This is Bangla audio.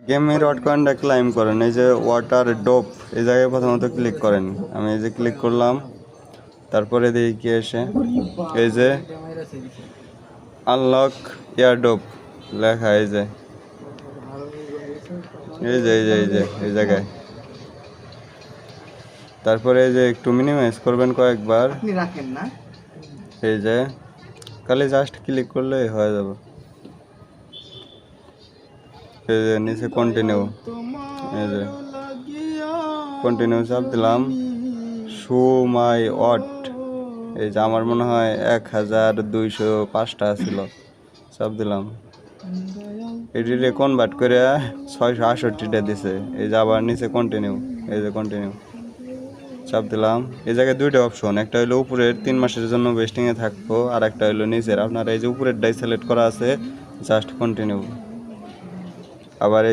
গেমের ওয়াট কয়েনটা ক্লাইম করেন, এই যে ওয়াটার ডোপ এই জায়গায় প্রথমত ক্লিক করেন। আমি এই যে ক্লিক করলাম, তারপরে দেখি কি এসে, এই যে আনলক এয়ার ডোপ লেখা, এই যে এই যে এই যে এই যে এই জায়গায়। তারপরে এই যে একটু মিনিমাইজ করবেন কয়েকবার, এই যে খালি জাস্ট ক্লিক করলে হয়ে যাবে। এই যে নিচে কন্টিনিউ, এই যে কন্টিনিউ চাপ দিলাম। শো মাই ওয়াট, এই যে আমার মনে হয় 1205টা ছিল, চাপ দিলাম। এটিতে কনভার্ট করে 668টা দিছে। এই যে আবার নিচে কন্টিনিউ, এই যে কন্টিনিউ চাপ দিলাম। এই জায়গায় দুইটা অপশন, একটা হলো উপরের 3 মাসের জন্য ওয়েস্টিংয়ে থাকবো, আর একটা হলো নিচের। আপনার এই যে উপরেরটাই সিলেক্ট করা আছে, জাস্ট কন্টিনিউ। আবার এই